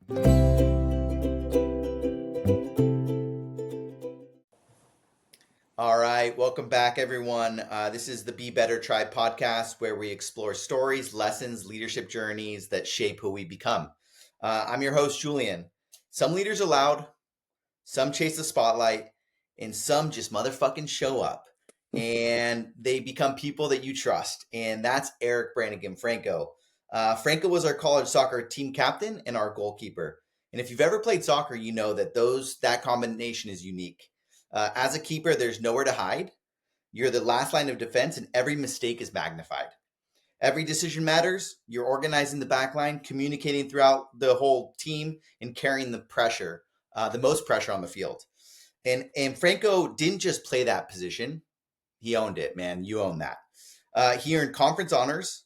All right, welcome back, everyone. This is the Be Better Tribe podcast, where we explore stories, lessons, leadership journeys that shape who we become. I'm your host, Julian. Some leaders are loud, some chase the spotlight, and some just motherfucking show up. And they become people that you trust. And that's Eric Branagan-Franco. Franco was our college soccer team captain and our goalkeeper. And if you've ever played soccer, you know that that combination is unique. As a keeper, there's nowhere to hide. You're the last line of defense, and every mistake is magnified. Every decision matters. You're organizing the back line, communicating throughout the whole team, and carrying the pressure, the most pressure on the field. And Franco didn't just play that position; he owned it, man. You own that. He earned conference honors.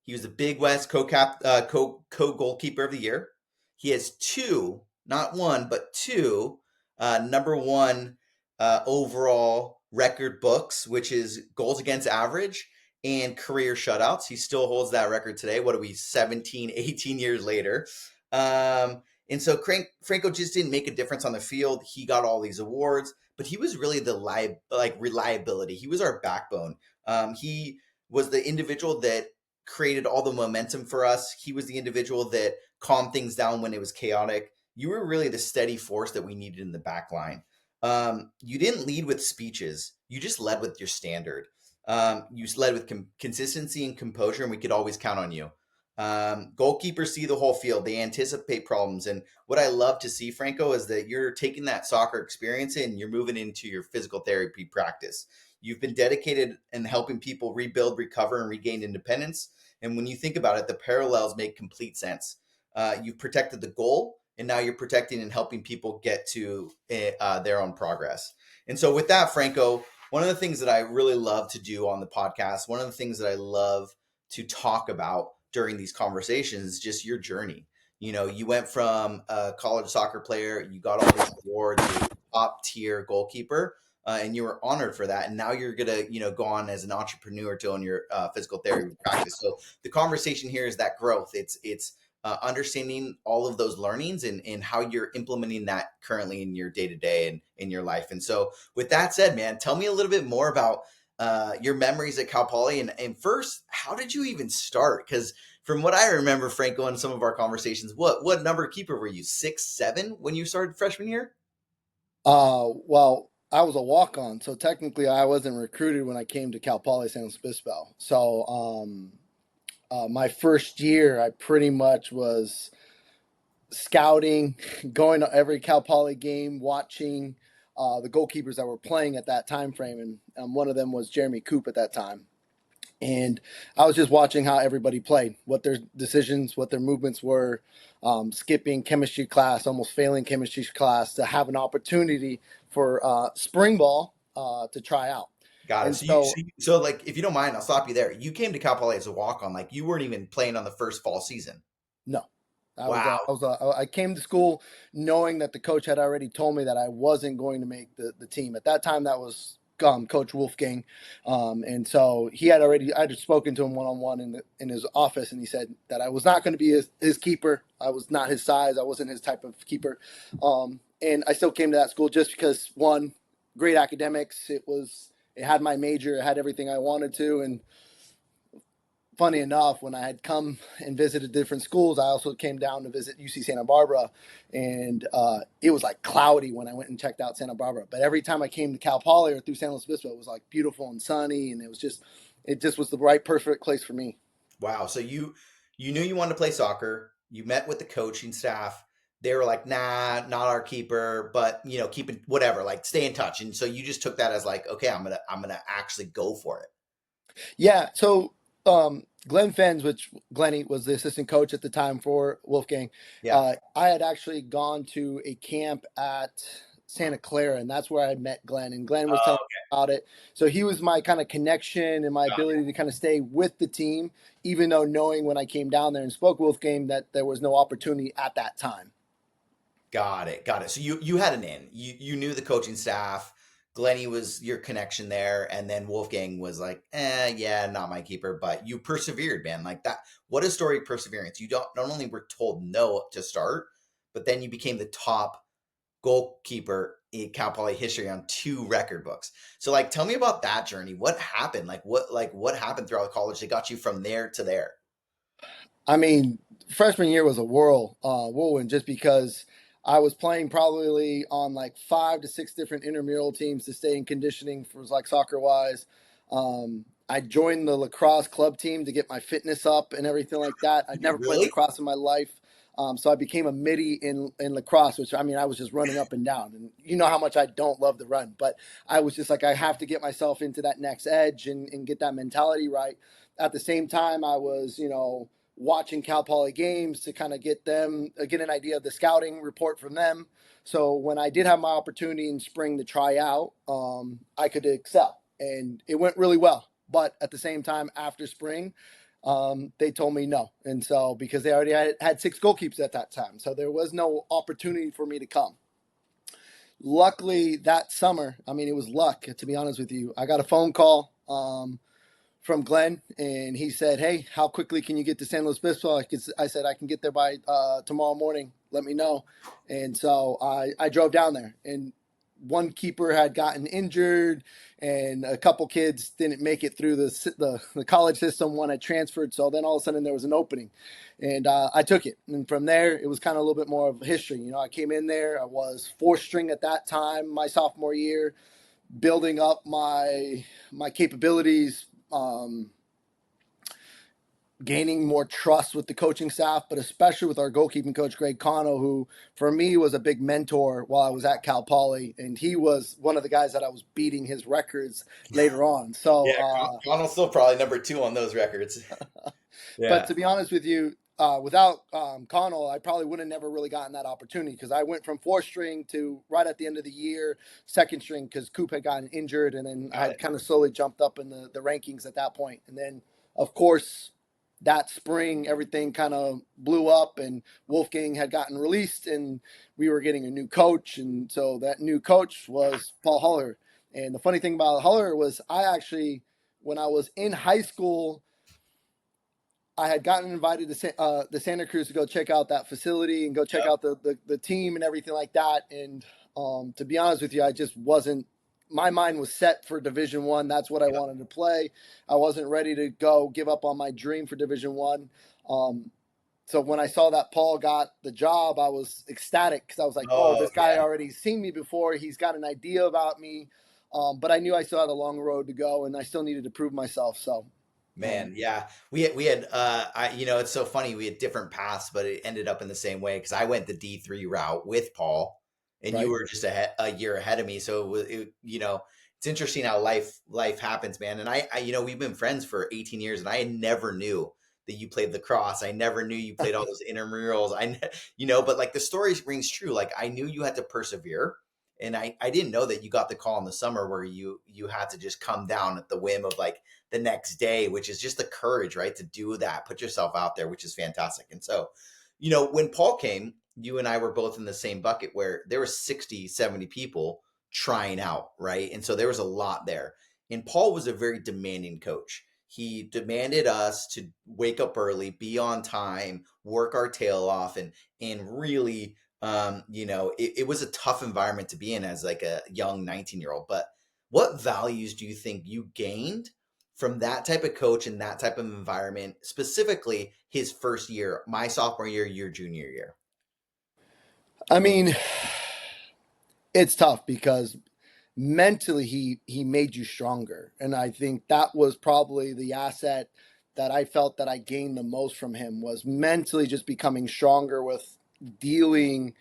He was the Big West co-goalkeeper of the year. He has two, not one, but two number one overall record books, which is goals against average and career shutouts. He still holds that record today. What are we, 17, 18 years later? And so Franco just didn't make a difference on the field. He got all these awards, but he was really the reliability. He was our backbone. He was the individual that created all the momentum for us. He was the individual that calmed things down when it was chaotic. You were really the steady force that we needed in the back line. You didn't lead with speeches. You just led with your standard. You led with consistency and composure, and we could always count on you. Goalkeepers see the whole field. They anticipate problems. And what I love to see, Franco, is that you're taking that soccer experience and you're moving into your physical therapy practice. You've been dedicated in helping people rebuild, recover, and regain independence. And when you think about it, the parallels make complete sense. You've protected the goal, and now you're protecting and helping people get to their own progress. And so with that, Franco, one of the things that I really love to do on the podcast, one of the things that I love to talk about during these conversations is just your journey. You know, you went from a college soccer player, you got all these awards, you're a top tier goalkeeper, and you were honored for that. And now you're gonna, go on as an entrepreneur to own your physical therapy practice. So the conversation here is that growth. It's understanding all of those learnings and how you're implementing that currently in your day to day and in your life. And so, with that said, man, tell me a little bit more about your memories at Cal Poly. And first, how did you even start? Because from what I remember, Franco, in some of our conversations, what number keeper were you? 6, 7 when you started freshman year? Well, I was a walk-on, so technically I wasn't recruited when I came to Cal Poly San Luis Obispo. So my first year, I pretty much was scouting, going to every Cal Poly game, watching the goalkeepers that were playing at that time frame, and one of them was Jeremy Coop at that time. And I was just watching how everybody played, what their decisions, what their movements were, skipping chemistry class, almost failing chemistry class to have an opportunity for spring ball to try out. Got it. And So, like, if you don't mind, I'll stop you there. You came to Cal Poly as a walk-on, like you weren't even playing on the first fall season. no, Wow. I came to school knowing that the coach had already told me that I wasn't going to make the team. At that time, that was Coach Wolfgang, and so I had spoken to him one-on-one in his office, and he said that I was not going to be his keeper. I was not his size. I wasn't his type of keeper, and I still came to that school just because, one, great academics. It had my major. It had everything I wanted to, and funny enough, when I had come and visited different schools, I also came down to visit UC Santa Barbara, and it was like cloudy when I went and checked out Santa Barbara. But every time I came to Cal Poly or through San Luis Obispo, it was like beautiful and sunny, and it just was the right, perfect place for me. Wow. So you knew you wanted to play soccer. You met with the coaching staff. They were like, nah, not our keeper, but keep it, whatever, like stay in touch. And so you just took that as like, okay, I'm gonna actually go for it. Yeah. So Glenn Fens, which Glenny was the assistant coach at the time for Wolfgang, Yeah. I had actually gone to a camp at Santa Clara, and that's where I met Glenn. And Glenn was telling me about it. So he was my kind of connection and my ability to kind of stay with the team, even though knowing when I came down there and spoke with Wolfgang that there was no opportunity at that time. Got it. So you had an in. You knew the coaching staff. Glenny was your connection there, and then Wolfgang was like, yeah, not my keeper, but you persevered, man. Like that. What a story of perseverance. You not only were told no to start, but then you became the top goalkeeper in Cal Poly history on 2 record books. So like tell me about that journey. What happened? What happened throughout college that got you from there to there? I mean, freshman year was a whirlwind, just because I was playing probably on like 5 to 6 different intramural teams to stay in conditioning for like soccer wise. I joined the lacrosse club team to get my fitness up and everything like that. I'd Did you never played really? lacrosse in my life. So I became a midi in lacrosse, which I mean, I was just running up and down. And you know how much I don't love the run, but I was just like, I have to get myself into that next edge and get that mentality right. At the same time, I was, watching Cal Poly games to kind of get an idea of the scouting report from them. So when I did have my opportunity in spring to try out, I could excel, and it went really well. But at the same time, after spring, they told me no, and so because they already had 6 goalkeepers at that time, so there was no opportunity for me to come. Luckily, that summer, I mean, it was luck, to be honest with you. I got a phone call from Glenn, and he said, "Hey, how quickly can you get to San Luis Obispo?" I said, "I can get there by tomorrow morning. Let me know." And so I drove down there, and one keeper had gotten injured, and a couple kids didn't make it through the college system. One had transferred, so then all of a sudden there was an opening, and I took it. And from there, it was kind of a little bit more of history. I came in there. I was 4th string at that time, my sophomore year, building up my capabilities, gaining more trust with the coaching staff, but especially with our goalkeeping coach, Greg Cano, who for me was a big mentor while I was at Cal Poly. And he was one of the guys that I was beating his records later on. So, Yeah, Connell's still probably number 2 on those records. but Yeah. to be honest with you, without Connell, I probably would have never really gotten that opportunity, because I went from 4th string to right at the end of the year, 2nd string, because Coop had gotten injured. And then I Got had it. kind of slowly jumped up in the rankings at that point. And then, of course, that spring, everything kind of blew up, and Wolfgang had gotten released, and we were getting a new coach. And so that new coach was Paul Huller. And the funny thing about Huller was, I actually, when I was in high school, I had gotten invited to the Santa Cruz to go check out that facility and go check Yep. out the team and everything like that. And to be honest with you, I just wasn't. My mind was set for Division One. That's what I Yep. wanted to play. I wasn't ready to go give up on my dream for Division One. So when I saw that Paul got the job, I was ecstatic, because I was like, "Oh, Oh this guy yeah. already seen me before. He's got an idea about me." But I knew I still had a long road to go, and I still needed to prove myself. So, Man, um, yeah. We had it's so funny, we had different paths, but it ended up in the same way because I went the D3 route with Paul and you right. were just a year ahead of me. So it's interesting how life happens, man. And we've been friends for 18 years and I never knew that you played lacrosse. I never knew you played all those intramurals. But like the story rings true. Like I knew you had to persevere. And I didn't know that you got the call in the summer where you had to just come down at the whim of like the next day, which is just the courage, right? To do that, put yourself out there, which is fantastic. And so, when Paul came, you and I were both in the same bucket where there were 60, 70 people trying out, right? And so there was a lot there. And Paul was a very demanding coach. He demanded us to wake up early, be on time, work our tail off, and really it was a tough environment to be in as like a young 19-year-old. But what values do you think you gained from that type of coach and that type of environment, specifically his first year, my sophomore year, your junior year? I mean, it's tough because mentally he made you stronger, and I think that was probably the asset that I felt that I gained the most from him, was mentally just becoming stronger with dealing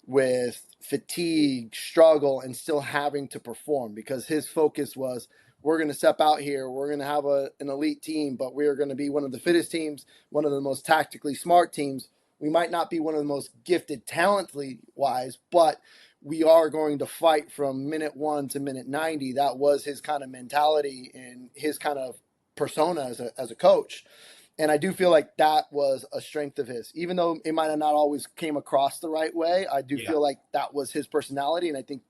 with fatigue, struggle, and still having to perform, because his focus was, we're going to step out here, we're going to have an elite team, but we're going to be one of the fittest teams, one of the most tactically smart teams. We might not be one of the most gifted talently wise, but we are going to fight from minute 1 to minute 90. That was his kind of mentality and his kind of persona as a coach. And I do feel like that was a strength of his, even though it might have not always came across the right way. I do Yeah. feel like that was his personality, and I think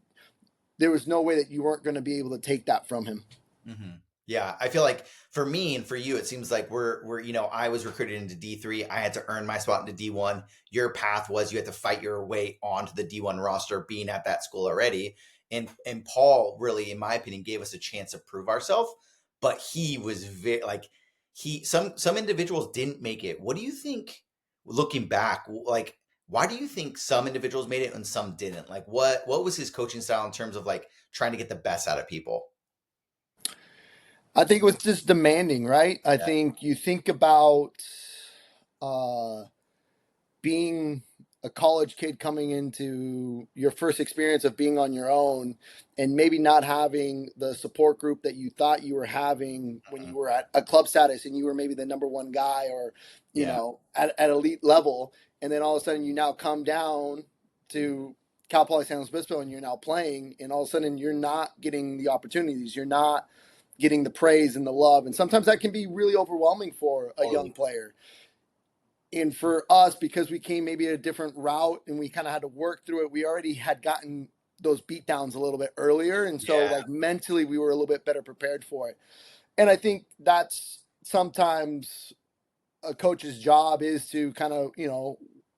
there was no way that you weren't going to be able to take that from him. hmm Yeah, I feel like for me and for you, it seems like I was recruited into D3. I had to earn my spot into D1. Your path was you had to fight your way onto the D1 roster, being at that school already. And Paul really, in my opinion, gave us a chance to prove ourselves. But he was very like he some individuals didn't make it. What do you think, looking back? Like, why do you think some individuals made it and some didn't? Like, what was his coaching style in terms of like trying to get the best out of people? I think it was just demanding, right? I Yeah. think you think about uh, being a college kid coming into your first experience of being on your own and maybe not having the support group that you thought you were having when Mhm. you were at a club status and you were maybe the number one guy or, Yeah. at elite level. And then all of a sudden you now come down to Cal Poly San Luis Obispo and you're now playing, and all of a sudden you're not getting the opportunities. You're not getting the praise and the love. And sometimes that can be really overwhelming for a young Totally. player. And for us, because we came maybe a different route and we kind of had to work through it, we already had gotten those beat downs a little bit earlier. And so Yeah. like mentally we were a little bit better prepared for it. And I think that's sometimes a coach's job is to kind of,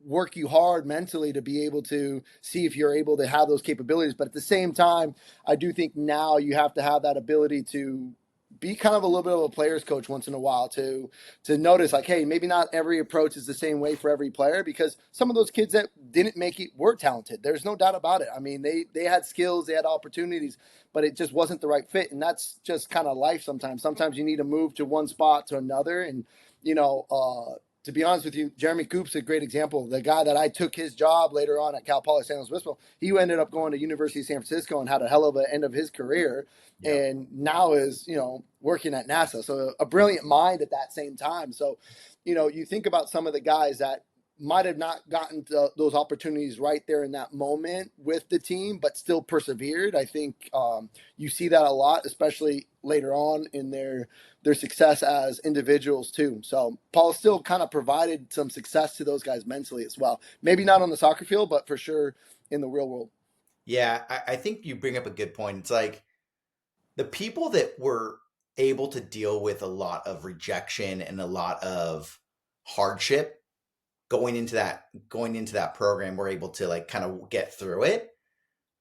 work you hard mentally to be able to see if you're able to have those capabilities. But at the same time, I do think now you have to have that ability to be kind of a little bit of a player's coach once in a while to notice like, hey, maybe not every approach is the same way for every player, because some of those kids that didn't make it were talented. There's no doubt about it. I mean, they had skills, they had opportunities, but it just wasn't the right fit. And that's just kind of life sometimes. Sometimes you need to move to one spot to another. And to be honest with you, Jeremy Coop's a great example. The guy that I took his job later on at Cal Poly San Luis Obispo, he ended up going to University of San Francisco and had a hell of an end of his career, Yep. and now is working at NASA. So a brilliant mind at that same time. So, you think about some of the guys that might have not gotten those opportunities right there in that moment with the team, but still persevered. I think you see that a lot, especially later on in their success as individuals too. So Paul still kind of provided some success to those guys mentally as well. Maybe not on the soccer field, but for sure in the real world. Yeah, I think you bring up a good point. It's like the people that were able to deal with a lot of rejection and a lot of hardship going into that program were able to like kind of get through it,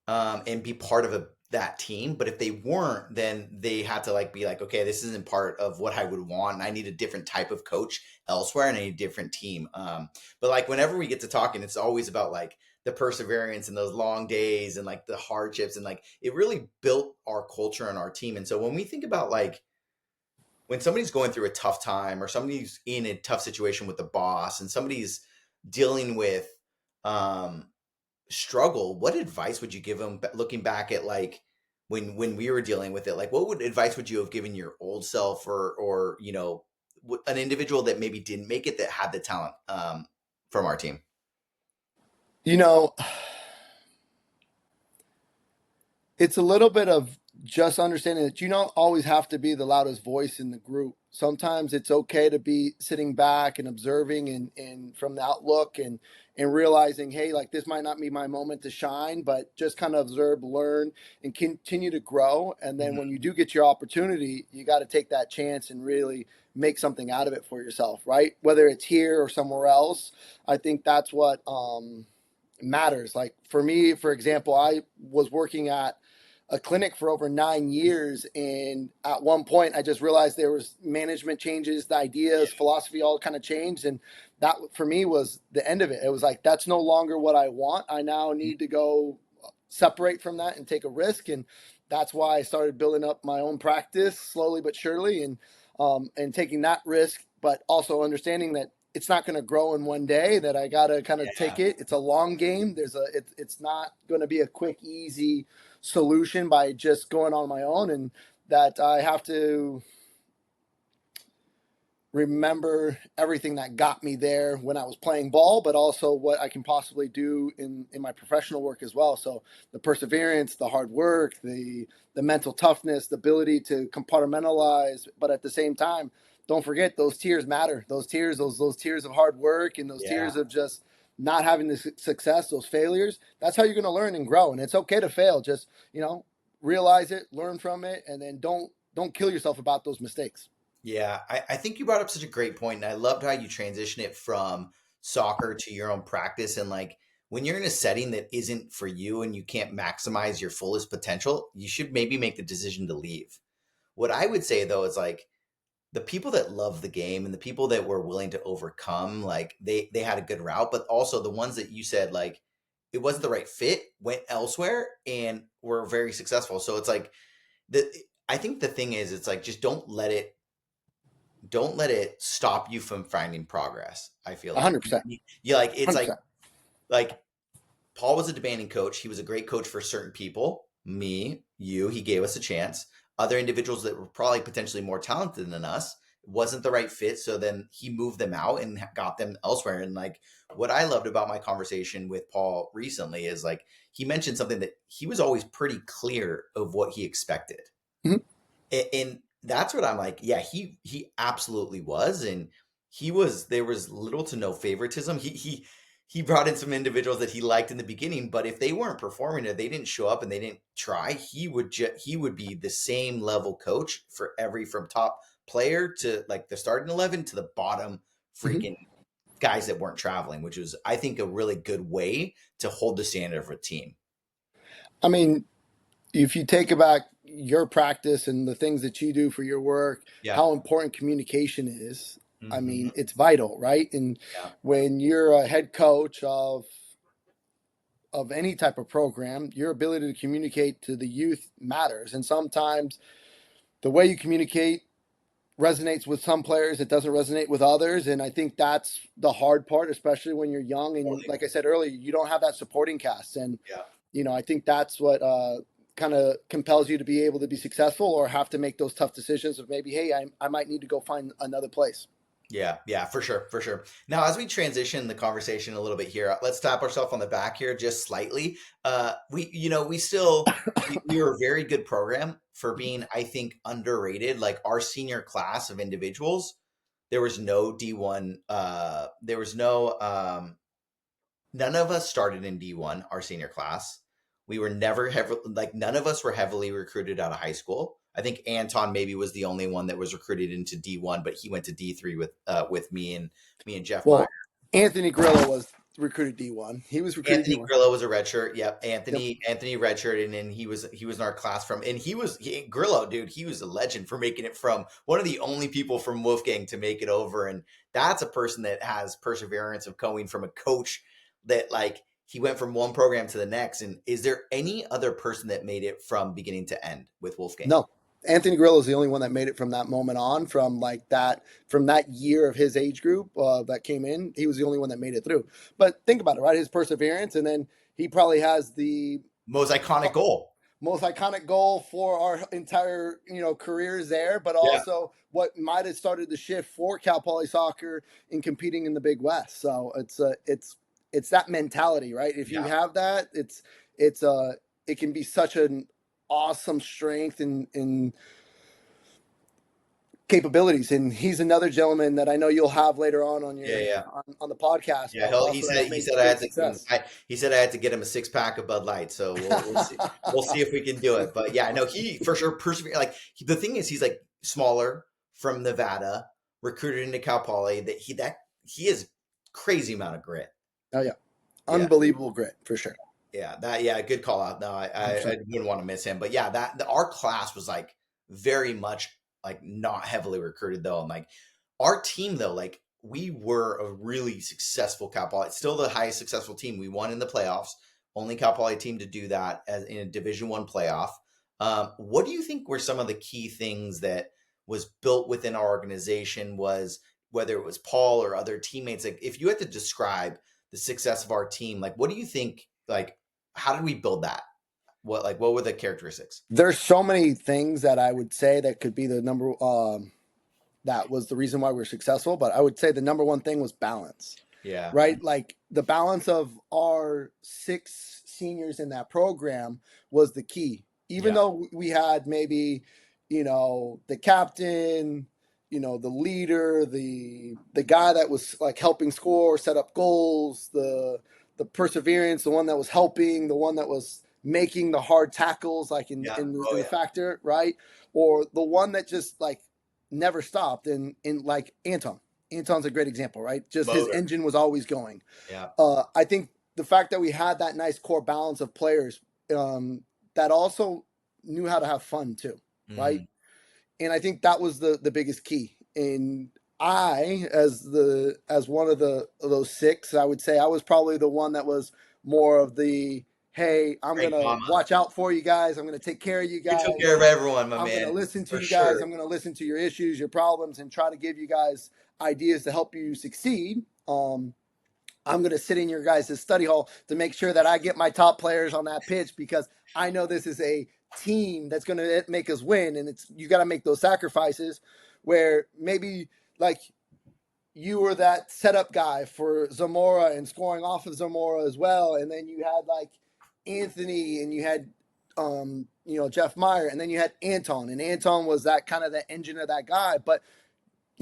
and be part of that team. But if they weren't, then they had to like be like, okay, this isn't part of what I would want. And I need a different type of coach elsewhere, and I need a different team. But like whenever we get to talking, it's always about like the perseverance and those long days and like the hardships, and like it really built our culture and our team. And so when we think about like when somebody's going through a tough time or somebody's in a tough situation with the boss and somebody's dealing with um struggle, what advice would you give them looking back at like when we were dealing with it? Like what would advice would you have given your old self, or an individual that maybe didn't make it that had the talent from our team? You know, it's a little bit of just understanding that you don't always have to be the loudest voice in the group. Sometimes it's okay to be sitting back and observing and from the outlook and realizing, hey, like this might not be my moment to shine, but just kind of observe, learn, and continue to grow. And then when Mhm. you do get your opportunity, you got to take that chance and really make something out of it for yourself, right? Whether it's here or somewhere else. I think that's what matters. Like for me, for example, I was working at a clinic for over 9 years, and at one point I just realized there was management changes, the ideas, philosophy all kind of changed, and that for me was the end of it. It was like that's no longer what I want. I now need to go separate from that and take a risk. And that's why I started building up my own practice slowly but surely, and taking that risk, but also understanding that it's not going to grow in one day, that I got to kind of Yeah. take it. It's a long game. It's not going to be a quick, easy solution by just going on my own, and that I have to remember everything that got me there when I was playing ball, but also what I can possibly do in my professional work as well. So the perseverance, the hard work, the mental toughness, the ability to compartmentalize, but at the same time, don't forget those tears matter. Those tears, those tears of hard work, and those Yeah. tears of just not having the success, those failures. That's how you're going to learn and grow. And it's okay to fail. Just realize it, learn from it, and then don't don't kill yourself about those mistakes. Yeah, I think you brought up such a great point, and I loved how you transition it from soccer to your own practice. And like when you're in a setting that isn't for you and you can't maximize your fullest potential, you should maybe make the decision to leave. What I would say though is like the people that love the game and the people that were willing to overcome, like they had a good route, but also the ones that you said like it wasn't the right fit, went elsewhere and were very successful. So it's like the I think the thing is it's like just don't let it stop you from finding progress. I feel like 100%. you like it's 100%. like Paul was a demanding coach. He was a great coach for certain people. Me, you, he gave us a chance. Other individuals that were probably potentially more talented than us wasn't the right fit. So then he moved them out and got them elsewhere. And like what I loved about my conversation with Paul recently is like he mentioned something that he was always pretty clear of what he expected. Mhm. And that's what I'm like, yeah, he absolutely was. And he was there was little to no favoritism. He brought in some individuals that he liked in the beginning, but if they weren't performing or they didn't show up and they didn't try, he would be the same level coach for every from top player to like the starting 11 to the bottom Mhm. freaking guys that weren't traveling, which was I think a really good way to hold the standard of a team. I mean, if you take about your practice and the things that you do for your work, Yeah. how important communication is, I Hmm. mean, it's vital, right? And Yeah. when you're a head coach of any type of program, your ability to communicate to the youth matters. And sometimes the way you communicate resonates with some players, it doesn't resonate with others. And I think that's the hard part, especially when you're young. And Totally. like I said earlier, you don't have that supporting cast. And, Yeah. I think that's what kind of compels you to be able to be successful or have to make those tough decisions of maybe, hey, I might need to go find another place. Yeah, yeah, for sure, for sure. Now, as we transition the conversation a little bit here, let's tap ourselves on the back here just slightly. We were a very good program for being, I think, underrated. Like our senior class of individuals, there was no D1. There was no none of us started in D1, our senior class. We were never heavily, like, none of us were heavily recruited out of high school. I think Anton maybe was the only one that was recruited into D1, but he went to D3 with me and Jeff Meyer. Well, Anthony Grillo was recruited D1. He was recruited Anthony D1. Grillo was a redshirt. Yep, Yep. Anthony redshirt, and then he was in our class from, and Grillo, dude. He was a legend for making it from one of the only people from Wolfgang to make it over, and that's a person that has perseverance of going from a coach that like he went from one program to the next. And is there any other person that made it from beginning to end with Wolfgang? No, Anthony Grillo is the only one that made it from that moment on, from that year of his age group that came in. He was the only one that made it through. But think about it, right? His perseverance, and then he probably has the Most iconic goal. most iconic goal for our entire careers there, but Yeah, also what might have started the shift for Cal Poly soccer in competing in the Big West. So it's that mentality, right? If you yeah. have that, it's it can be such an awesome strength in capabilities. And he's another gentleman that I know you'll have later on Yeah, your yeah. on the podcast, Yeah, but he also said has he made said I great had to success. he said I had to get him a 6 pack of Bud Light. So we'll see if we can do it. But yeah, I know he for sure persevere. Like the thing is, he's like smaller from Nevada, recruited into Cal Poly. He has crazy amount of grit. Oh yeah, Yeah, unbelievable grit for sure. yeah, good call out. No, I 100%. wouldn't want to miss him. But yeah, our class was like very much like not heavily recruited though, and like our team though, like we were a really successful Cal Poly. It's still the highest successful team. We won in the playoffs. Only Cal Poly team to do that as in a Division 1 playoff. What do you think were some of the key things that was built within our organization? Was whether it was Paul or other teammates? Like, if you had to describe the success of our team, like, what do you think? Like, how did we build that? What were the characteristics? There's so many things that I would say that could be the number that was the reason why we're successful, but I would say the number one thing was balance. Yeah, Right? Like the balance of our 6 seniors in that program was the key. Even yeah, though we had maybe, the captain, the leader, the guy that was like helping score, set up goals, the perseverance, the one that was helping, the one that was making the hard tackles, like in, Yeah. in the factor, right? Or the one that just like never stopped. And in like Anton. Anton's a great example, right? Just his Motor. engine was always going. Yeah. I think the fact that we had that nice core balance of players that also knew how to have fun too, right? Mm. And I think that was the biggest key. And I, as one of those six, I would say I was probably the one that was more of the, hey, I'm Great gonna mama. watch out for you guys. I'm gonna take care of you You took guys. care of everyone, my I'm gonna man, listen to for you guys. sure. I'm gonna listen to your issues, your problems, and try to give you guys ideas to help you succeed. I'm going to sit in your guys' study hall to make sure that I get my top players on that pitch because I know this is a team that's going to make us win. And it's, you got to make those sacrifices where maybe like you were that setup guy for Zamora and scoring off of Zamora as well. And then you had like Anthony and you had, Jeff Meyer, and then you had Anton, and Anton was that kind of the engine of that guy. But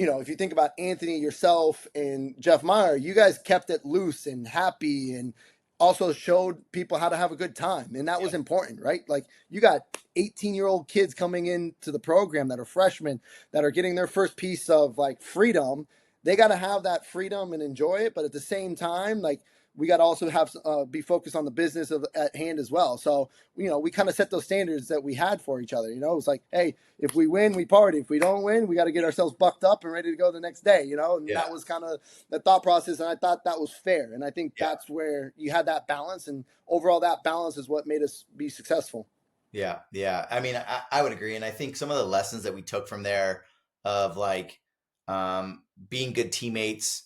if you think about Anthony, yourself, and Jeff Meyer, you guys kept it loose and happy and also showed people how to have a good time. And that was important, right? Like you got 18-year-old kids coming into the program that are freshmen that are getting their first piece of like freedom. They got to have that freedom and enjoy it. But at the same time, like we got to also have be focused on the business of at hand as well. So, we kind of set those standards that we had for each other. It was like, hey, if we win, we party. If we don't win, we got to get ourselves bucked up and ready to go the next day, and Yeah. that was kind of the thought process. And I thought that was fair. And I think Yeah. that's where you had that balance, and overall that balance is what made us be successful. Yeah. Yeah. I mean, I would agree. And I think some of the lessons that we took from there of like being good teammates,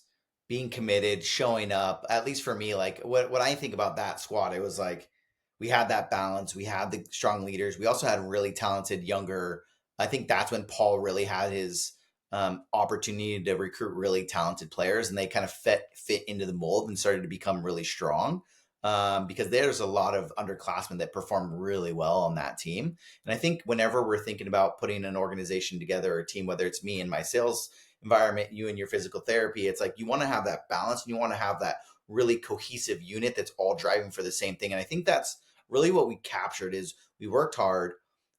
being committed, showing up, at least for me, like what I think about that squad, it was like we had that balance. We had the strong leaders. We also had really talented younger. I think that's when Paul really had his opportunity to recruit really talented players, and they kind of fit into the mold and started to become really strong. Because there's a lot of underclassmen that perform really well on that team. And I think whenever we're thinking about putting an organization together or a team, whether it's me and my sales environment, you and your physical therapy, it's like you want to have that balance and you want to have that really cohesive unit that's all driving for the same thing. And I think that's really what we captured is we worked hard,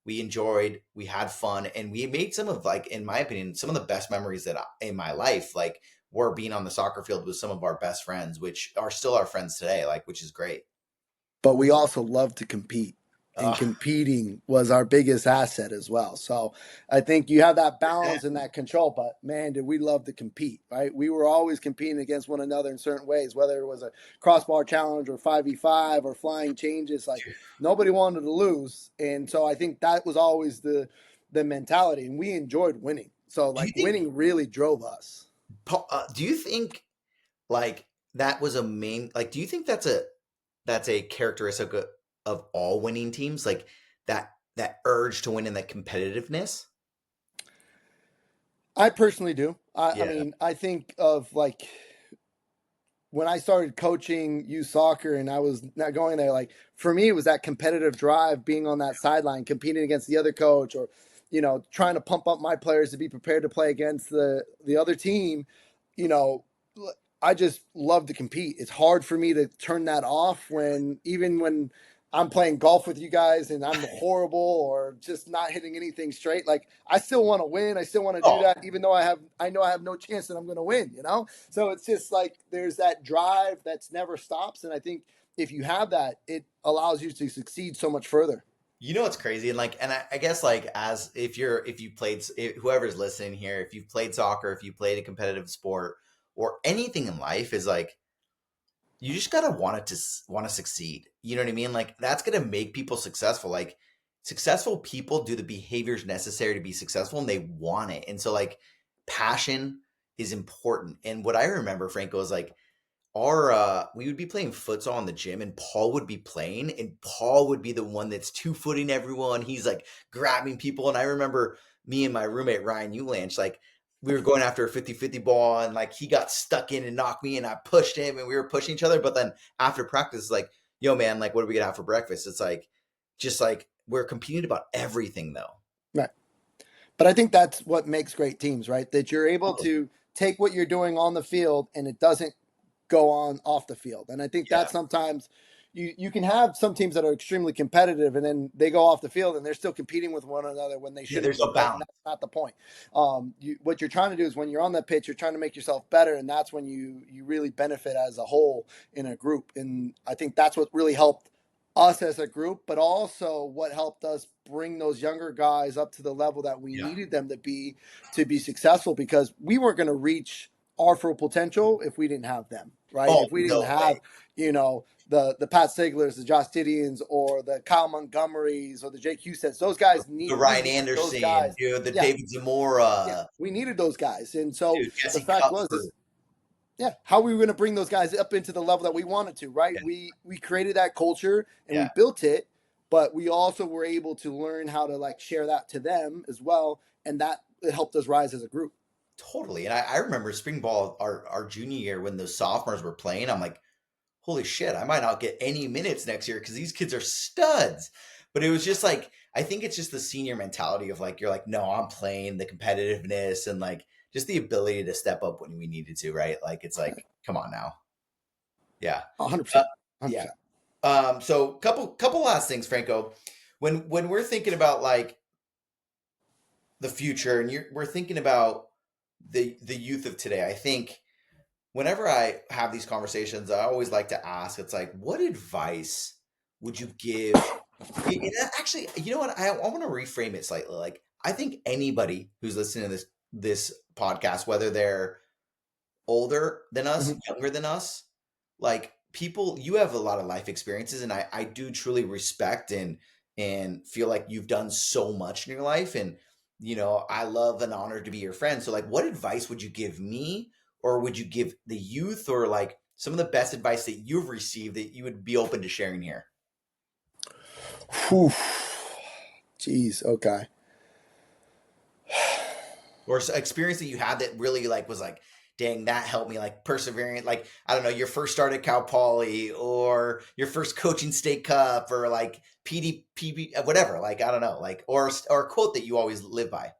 we enjoyed, we had fun, and we made some of, like, in my opinion, some of the best memories that in my life, like we're being on the soccer field with some of our best friends, which are still our friends today, like, which is great. But we also love to compete. And Uh, competing was our biggest asset as well. So I think you have that balance and that control. But man, did we love to compete, right? We were always competing against one another in certain ways, whether it was a crossbar challenge or 5v5 or flying changes. Like nobody wanted to lose. And so I think that was always the mentality. And we enjoyed winning. So do you like think, winning really drove us. do you think like that was a main, like, do you think that's a characteristic of all winning teams, like that urge to win and that competitiveness? I personally do. I Yeah. mean, I think of like when I started coaching youth soccer and I was not going there, like for me, it was that competitive drive, being on that sideline, competing against the other coach, or trying to pump up my players to be prepared to play against the other team. You know, I just love to compete. It's hard for me to turn that off even when I'm playing golf with you guys and I'm horrible or just not hitting anything straight. Like I still want to win. I still want to do Oh, that, even though I know I have no chance that I'm going to win. So it's just like there's that drive that's never stops. And I think if you have that, it allows you to succeed so much further. you know what's crazy, and like, and I guess like, as if you played, whoever's listening here, if you've played soccer, if you played a competitive sport or anything in life, is like you just gotta want to succeed. You know what I mean? Like that's gonna make people successful. Like successful people do the behaviors necessary to be successful, and they want it. And so like passion is important. And what I remember, Franco, is like our we would be playing futsal in the gym, and Paul would be playing, and Paul would be the one that's two-footing everyone. He's like grabbing people. And I remember me and my roommate Ryan Ulanch, like we were going after a 50-50 ball, and like he got stuck in and knocked me, and I pushed him, and we were pushing each other. But then after practice, it's like, yo man, like what are we gonna have for breakfast? It's like just like we're competing about everything though. Right. But I think that's what makes great teams, right? That you're able to take what you're doing on the field and it doesn't go on off the field. And I think Yeah. that sometimes you can have some teams that are extremely competitive, and then they go off the field and they're still competing with one another when they Yeah, shouldn't there's be, no right? And balance. that's not the point. What you're trying to do is when you're on that pitch, you're trying to make yourself better, and that's when you really benefit as a whole in a group. And I think that's what really helped us as a group, but also what helped us bring those younger guys up to the level that we Yeah. needed them to be successful, because we weren't going to reach our full potential if we didn't have them, right? Oh, If we didn't no way. have, the Pat Siglers, the Josh Didions, or the Kyle Montgomerys, or the Jake Husets, those guys The we Ryan needed those Anderson, guys. dude, the Yeah, David yeah, Zamora, we needed those guys, and so dude, the Jesse fact was Cuthbert. is yeah, how we were going to bring those guys up into the level that we wanted to, right? Yeah, We created that culture and we yeah, built it, but we also were able to learn how to like share that to them as well, and that it helped us rise as a group. totally. And I remember spring ball, our junior year when those sophomores were playing. I'm like, holy shit, I might not get any minutes next year because these kids are studs. But it was just like, I think it's just the senior mentality of like, you're like, no, I'm playing the competitiveness and like just the ability to step up when we needed to, right? Like, it's like, come on now. Yeah. Uh, 100%, yeah. 100%. So couple last things, Franco. When we're thinking about like the future and we're thinking about the youth of today, I think whenever I have these conversations, I always like to ask, it's like, what advice would you give? Actually, you know what? I want to reframe it slightly. Like, I think anybody who's listening to this podcast, whether they're older than us, Mhm. younger than us, like people, you have a lot of life experiences, and I do truly respect and feel like you've done so much in your life, and I love and honor to be your friend. So, like, what advice would you give me, or would you give the youth, or like some of the best advice that you've received that you would be open to sharing here, Whew. Jeez, okay. or experience that you had that really like was like, dang, that helped me, like persevering, like I don't know, your first start at Cal Poly, or your first coaching state cup, or like PDPB, whatever, like I don't know, like or a quote that you always live by.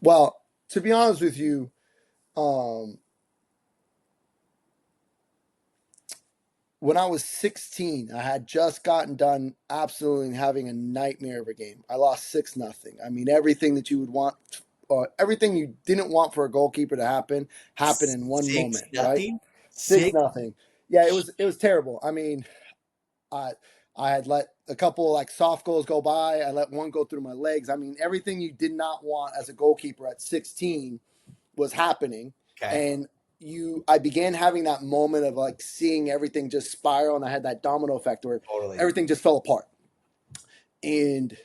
Well, to be honest with you, um, when I was 16, I had just gotten done absolutely having a nightmare of a game. I lost 6-0. I mean, everything that you would want, everything you didn't want for a goalkeeper to happen, happened in one Six moment, right? nothing, Six six. nothing. Yeah, it was terrible. I mean, I I had let a couple like soft goals go by. I let one go through my legs. I mean, everything you did not want as a goalkeeper at 16 was happening, Okay, and I began having that moment of like seeing everything just spiral, and I had that domino effect where totally. everything just fell apart. And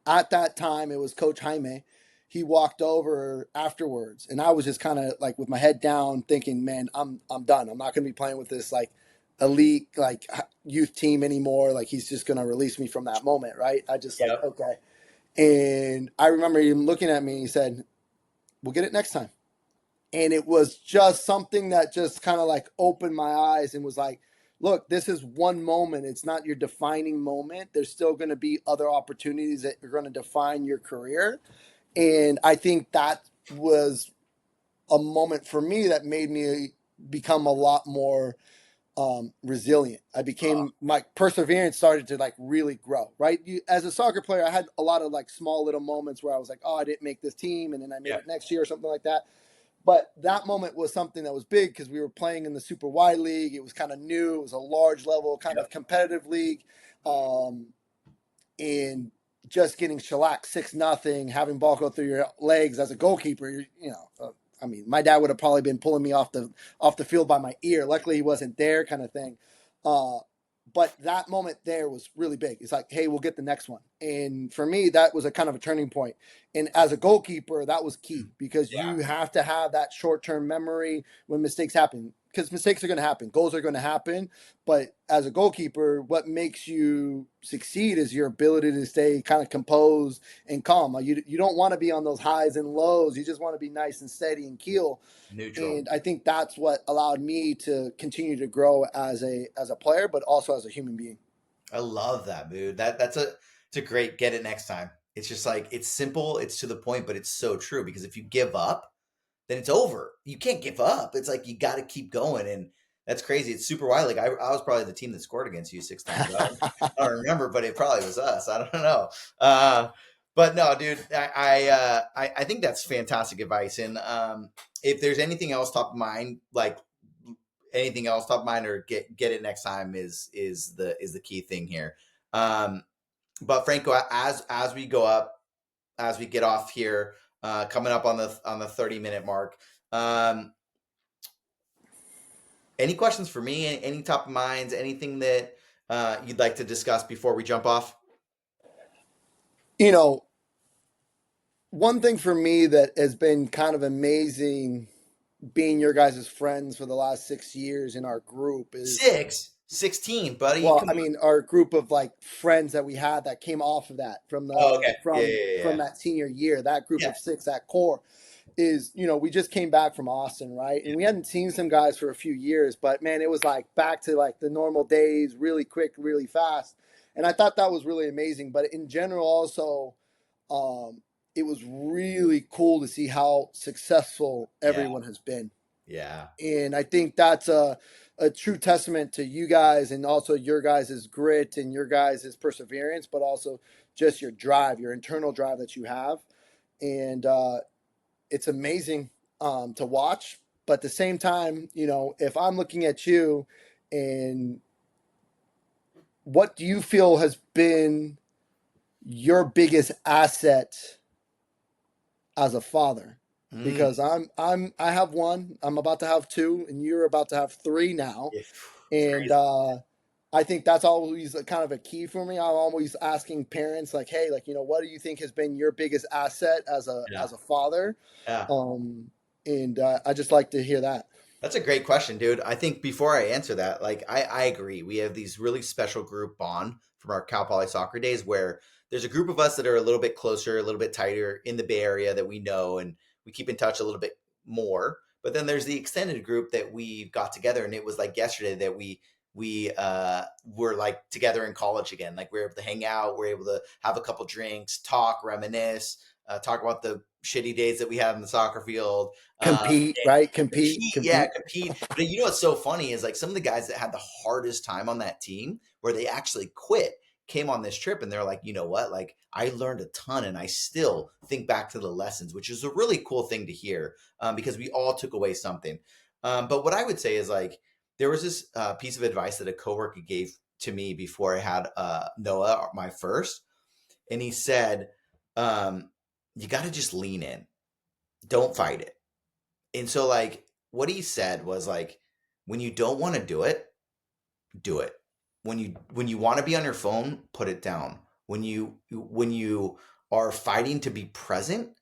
at that time it was Coach Jaime. He walked over afterwards, and I was just kind of like with my head down thinking, man, I'm done. I'm not going to be playing with this like elite like youth team anymore. Like he's just going to release me from that moment, right? I just like, Yep. okay. And I remember him looking at me and he said, we'll get it next time. And it was just something that just kind of like opened my eyes and was like, look, this is one moment. It's not your defining moment. There's still going to be other opportunities that are going to define your career. And I think that was a moment for me that made me become a lot more resilient. I Oh, became, my perseverance started to like really grow, right? As a soccer player, I had a lot of like small little moments where I was like, oh, I didn't make this team, and then I made yeah. it next year or something like that. But that moment was something that was big because we were playing in the Super Y League. It was kind of new. It was a large level, kind Yep. of competitive league. Um, and just getting shellacked 6-0, having ball go through your legs as a goalkeeper, I mean, my dad would have probably been pulling me off the field by my ear. Luckily, he wasn't there, kind of thing. Uh, but that moment there was really big. It's like, hey, we'll get the next one. And for me, that was a kind of a turning point. And as a goalkeeper, that was key because Yeah. you have to have that short term memory when mistakes happen. Because mistakes are going to happen, goals are going to happen. But as a goalkeeper, what makes you succeed is your ability to stay kind of composed and calm. You don't want to be on those highs and lows. You just want to be nice and steady and cool. Neutral. And I think that's what allowed me to continue to grow as a player, but also as a human being. I love that, dude. It's a great get it next time. It's just like it's simple, it's to the point, but it's so true because if you give up, then it's over. You can't give up. It's like you got to keep going, and That's crazy. It's super wild. Like I was probably the team that scored against you 6 times. I don't remember, but it probably was us. I don't know. But no, dude, I think that's fantastic advice. And if there's anything else top of mind, like anything else top of mind, or get it next time is the key thing here. But Franco, as we go up, as we get off here, coming up on the 30-minute mark. Any questions for me? Any top of minds? Anything that you'd like to discuss before we jump off? You know, one thing for me that has been kind of amazing being your guys' friends for the last 6 years in our group is, 16, buddy. well, Come I on. mean, our group of like friends that we had that came off of that Oh, okay. Yeah, yeah, from yeah, that senior year, that group yeah. of six, that core is, we just came back from Austin, right? And we hadn't seen some guys for a few years, but man, it was like back to like the normal days, really quick, really fast. And I thought that was really amazing. But in general, also, um, it was really cool to see how successful Yeah, everyone has been. yeah, And I think that's a true testament to you guys and also your guys' grit and your guys' perseverance, but also just your drive, your internal drive that you have. And it's amazing to watch. But at the same time, if I'm looking at you, and what do you feel has been your biggest asset as a father? mm, Because I have one, I'm about to have two, and you're about to have three now. yeah. It's And crazy. I think that's always kind of a key for me. I'm always asking parents, like, hey, like, what do you think has been your biggest asset Yeah, as a father? yeah. Um, and I just like to hear that. That's a great question, dude. I think before I answer that, like I agree. We have these really special group bond from our Cal Poly soccer days where there's a group of us that are a little bit closer, a little bit tighter in the Bay Area that we know and we keep in touch a little bit more. But then there's the extended group that we got together, and it was like yesterday that we were like together in college again. Like we were able to hang out, we are able to have a couple drinks, talk, reminisce, talk about the shitty days that we had in the soccer field. Um, Compete, right? Compete, Compete, yeah, compete. compete. But you know what's so funny is like some of the guys that had the hardest time on that team, where they actually quit, came on this trip and they're like, you know what? Like I learned a ton, and I still think back to the lessons, which is a really cool thing to hear because we all took away something. But what I would say is like there was this piece of advice that a coworker gave to me before I had Noah, my first, and he said, "You got to just lean in, don't fight it." And so like what he said was like when you don't want to do it. When you want to be on your phone, put it down. When you are fighting to be present.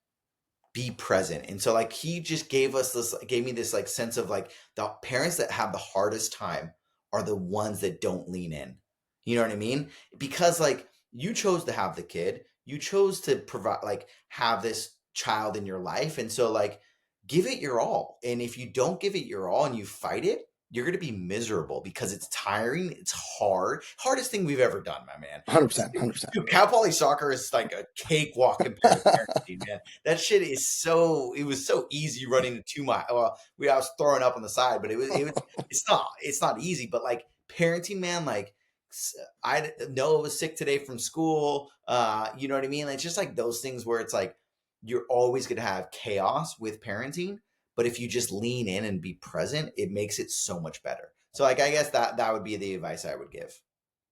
And so like he just gave me this like sense of like the parents that have the hardest time are the ones that don't lean in. You know what I mean? Because like you chose to have the kid, you chose to provide like have this child in your life. And so like give it your all. And if you don't give it your all and you fight it, you're going to be miserable because it's tiring, it's hard. Hardest thing we've ever done, my man. 100%, 100%. Dude, Cal Poly soccer is like a cakewalk compared to parenting, man. That shit is it was so easy running a 2 mile. Well, I was throwing up on the side, but it's not easy, but like parenting, man, like I know I was sick today from school. You know what I mean? It's just like those things where it's like you're always going to have chaos with parenting, but if you just lean in and be present, it makes it so much better. So like I guess that would be the advice I would give.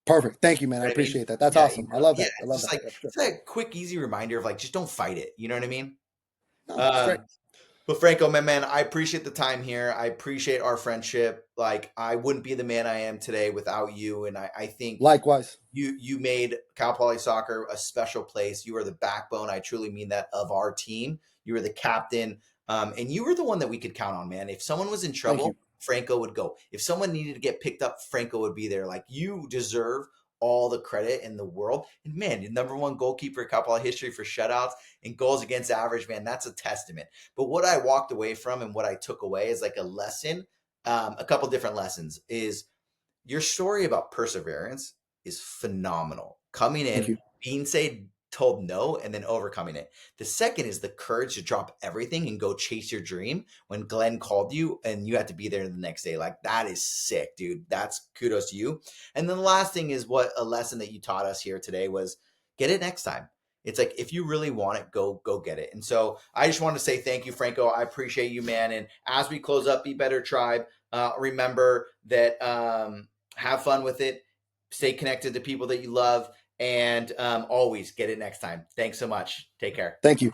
Perfect. Thank you, man. I You know what I mean? appreciate that. That's Yeah, awesome. I love yeah. that. I It's love just that. like Yeah, for sure. it's like a quick, easy reminder of like just don't fight it. You know what I mean? No, it's great. Um, but Franco, my man, I appreciate the time here. I appreciate our friendship. Like I wouldn't be the man I am today without you. And I think Likewise. you made Cal Poly Soccer a special place. You are the backbone. I truly mean that of our team. You were the captain, and you were the one that we could count on, man. If someone was in Thank you. trouble, Franco would go. If someone needed to get picked up, Franco would be there. Like you deserve all the credit in the world. And man, the number one goalkeeper in Cal Poly history for shutouts and goals against average, man, that's a testament. But what I walked away from and what I took away is like a lesson, a couple different lessons is your story about perseverance is phenomenal. Coming Thank in, you. being said told no and then overcoming it. The second is the courage to drop everything and go chase your dream when Glenn called you and you had to be there the next day. Like, that is sick, dude. That's kudos to you. And then the last thing is what a lesson that you taught us here today was get it next time. It's like, if you really want it, go get it. And so I just want to say thank you, Franco. I appreciate you, man. And as we close up Be Better Tribe, remember that have fun with it. Stay connected to people that you love, and always get it next time. Thanks so much. Take care. Thank you.